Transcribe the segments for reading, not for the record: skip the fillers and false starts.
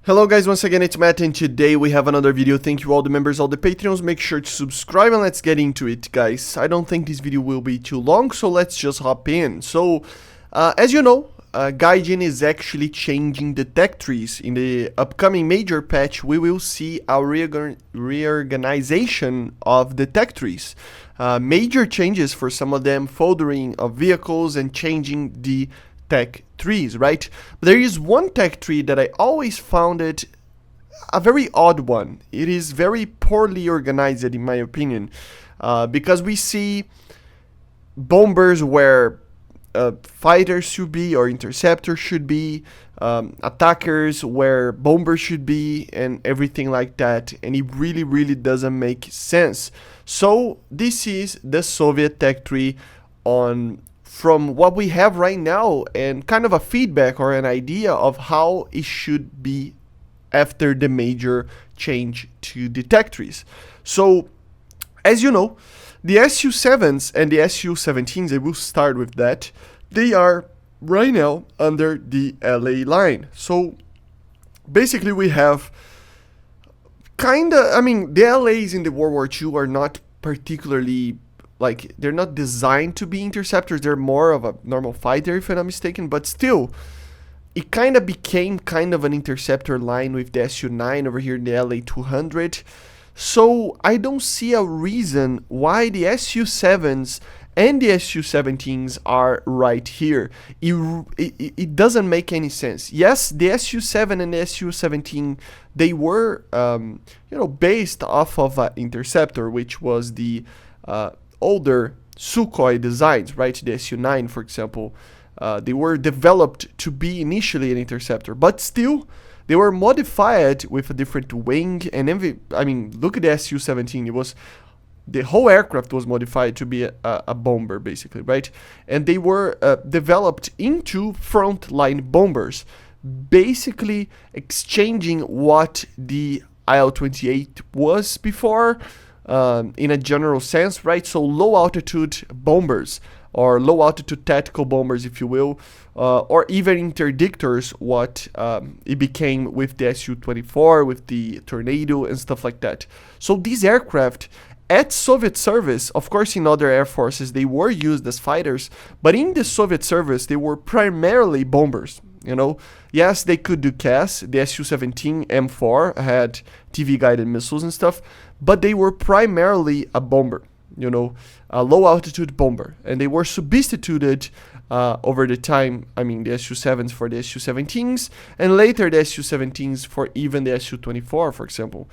Hello guys, once again it's Matt and today we have another video. Thank you all the members, all the Patreons. Make sure to subscribe and let's get into it, guys. I don't think this video will be too long, so let's just hop in. So, as you know, Gaijin is actually changing the tech trees. In the upcoming major patch, we will see a reorganization of the tech trees. Major changes for some of them, foldering of vehicles and changing the tech trees, right? But there is one tech tree that I always found it a very odd one. It is very poorly organized in my opinion, because we see bombers where fighters should be or interceptors should be, attackers where bombers should be, and everything like that, and it really doesn't make sense. So this is the Soviet tech tree from what we have right now, and kind of a feedback or an idea of how it should be after the major change to the tech trees. So, as you know, the SU7s and the SU17s, I will start with that, they are right now under the LA line. So, basically we have the LAs in the World War II are not particularly, like, they're not designed to be interceptors. They're more of a normal fighter, if I'm not mistaken. But still, it kind of became kind of an interceptor line with the SU9 over here in the LA200. So I don't see a reason why the SU7s and the SU17s are right here. It doesn't make any sense. Yes, the SU7 and the SU17, they were, based off of an interceptor, which was the older Sukhoi designs, right? The SU9, for example, they were developed to be initially an interceptor, but still they were modified with a different wing. And look at the SU17. It was, the whole aircraft was modified to be a bomber, basically, right? And they were developed into frontline bombers, basically exchanging what the IL-28 was before. In a general sense, right? So low altitude bombers, or low altitude tactical bombers, if you will, or even interdictors, what it became with the Su-24, with the Tornado and stuff like that. So these aircraft at Soviet service, of course in other air forces they were used as fighters, but in the Soviet service they were primarily bombers. Yes, they could do CAS. The Su-17 M4 had TV guided missiles and stuff, but they were primarily a bomber, a low altitude bomber, and they were substituted over the time. The Su-7s for the Su-17s, and later the Su-17s for even the Su-24, for example.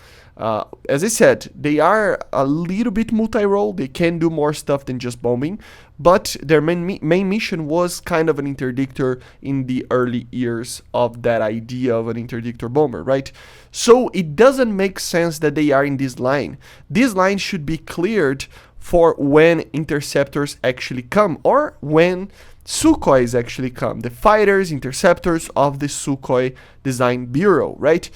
As I said, they are a little bit multi-role. They can do more stuff than just bombing, but their main mission was kind of an interdictor in the early years of that idea of an interdictor bomber, right? So it doesn't make sense that they are in this line. This line should be cleared for when interceptors actually come, or when Sukhois actually come, the fighters, interceptors of the Sukhoi Design Bureau, right?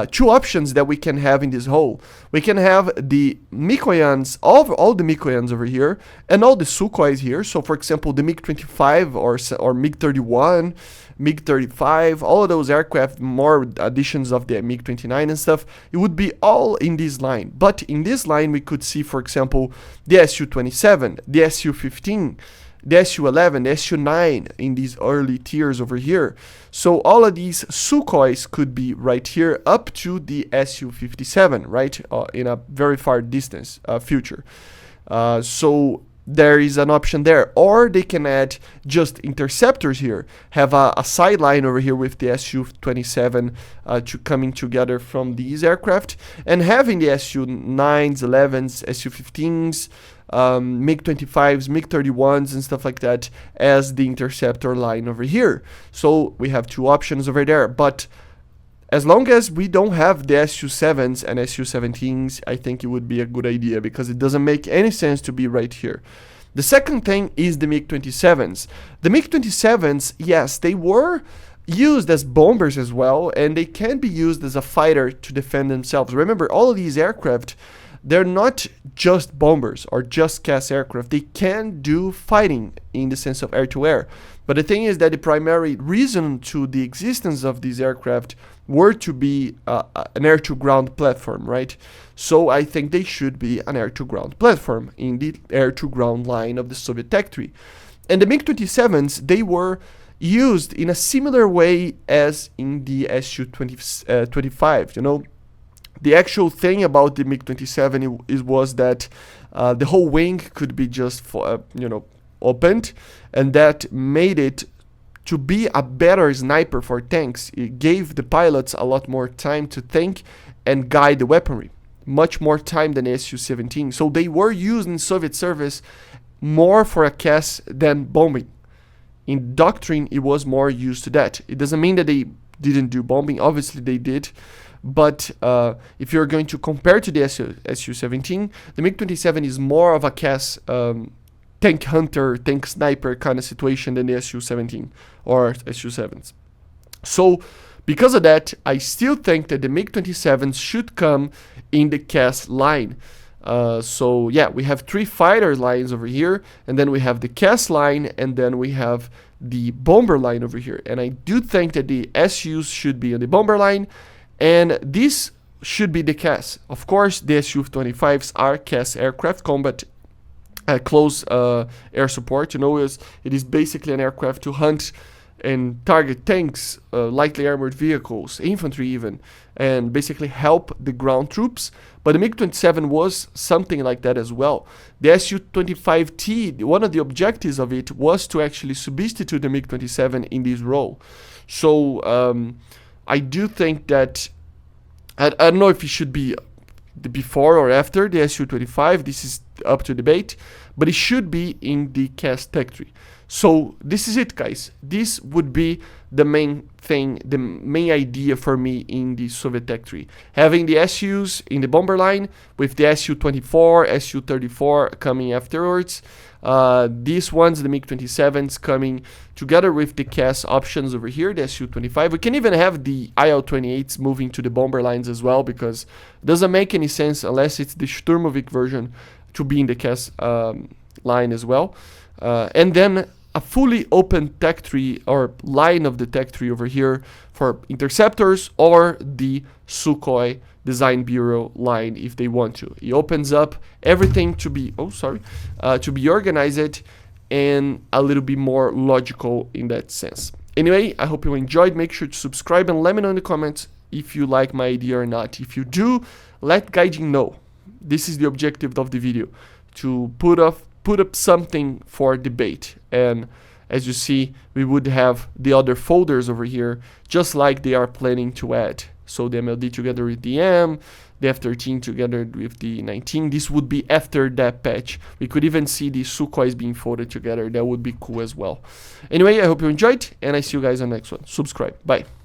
Two options that we can have in this whole. We can have the Mikoyans, all the Mikoyans over here, and all the Sukhois here. So, for example, the MiG-25 or MiG-31, MiG-35, all of those aircraft, more additions of the MiG-29 and stuff, it would be all in this line. But in this line, we could see, for example, the Su-27, the Su-15, the Su-11, the Su-9 in these early tiers over here. So all of these Sukhois could be right here up to the Su-57, right? In a very far distance future. So there is an option there. Or they can add just interceptors here. Have a sideline over here with the Su-27 coming together from these aircraft. And having the Su-9s, 11s, Su-15s, MiG-25s, MiG-31s and stuff like that as the interceptor line over here. So we have two options over there, but as long as we don't have the Su-7s and Su-17s, I think it would be a good idea, because it doesn't make any sense to be right here. The second thing is the MiG-27s. The MiG-27s, yes, they were used as bombers as well, and they can be used as a fighter to defend themselves. Remember, all of these aircraft, they're not just bombers or just CAS aircraft. They can do fighting in the sense of air-to-air. But the thing is that the primary reason to the existence of these aircraft were to be an air-to-ground platform, right? So I think they should be an air-to-ground platform in the air-to-ground line of the Soviet tech tree. And the MiG-27s, they were used in a similar way as in the Su-25, you know. The actual thing about the MiG-27 was that the whole wing could be just, opened, and that made it to be a better sniper for tanks. It gave the pilots a lot more time to think and guide the weaponry, much more time than the Su-17. So they were used in Soviet service more for a CAS than bombing. In doctrine, it was more used to that. It doesn't mean that they didn't do bombing. Obviously, they did. But if you're going to compare to the Su-17, the MiG-27 is more of a CAS tank hunter, tank sniper kind of situation than the Su-17 or Su-7s. So because of that, I still think that the MiG-27s should come in the CAS line. So yeah, we have 3 fighter lines over here, and then we have the CAS line, and then we have the bomber line over here. And I do think that the SUs should be on the bomber line, and this should be the CAS. Of course, the Su-25s are CAS aircraft, combat close air support. You know, it is basically an aircraft to hunt and target tanks, lightly armored vehicles, infantry even, and basically help the ground troops. But the MiG-27 was something like that as well. The Su-25T, one of the objectives of it was to actually substitute the MiG-27 in this role. So I do think that, I don't know if it should be before or after the Su-25, this is up to debate, but it should be in the CAS tech tree. So this is it, guys. This would be the main thing, the main idea for me in the Soviet tech tree. Having the SUs in the bomber line with the Su-24, Su-34 coming afterwards. These ones, the MiG-27s, coming together with the CAS options over here, the Su-25. We can even have the Il-28s moving to the bomber lines as well, because it doesn't make any sense unless it's the Sturmovik version to be in the CAS line as well. And then a fully open tech tree or line of the tech tree over here for interceptors or the Sukhoi Design Bureau line if they want to. It opens up everything to be, to be organized and a little bit more logical in that sense. Anyway, I hope you enjoyed. Make sure to subscribe and let me know in the comments if you like my idea or not. If you do, let Gaijin know. This is the objective of the video, to put up something for debate. And as you see, we would have the other folders over here, just like they are planning to add. So the MLD together with the M, the F13 together with the 19. This would be after that patch. We could even see the Sukhois being folded together. That would be cool as well. Anyway, I hope you enjoyed, and I see you guys on the next one. Subscribe. Bye.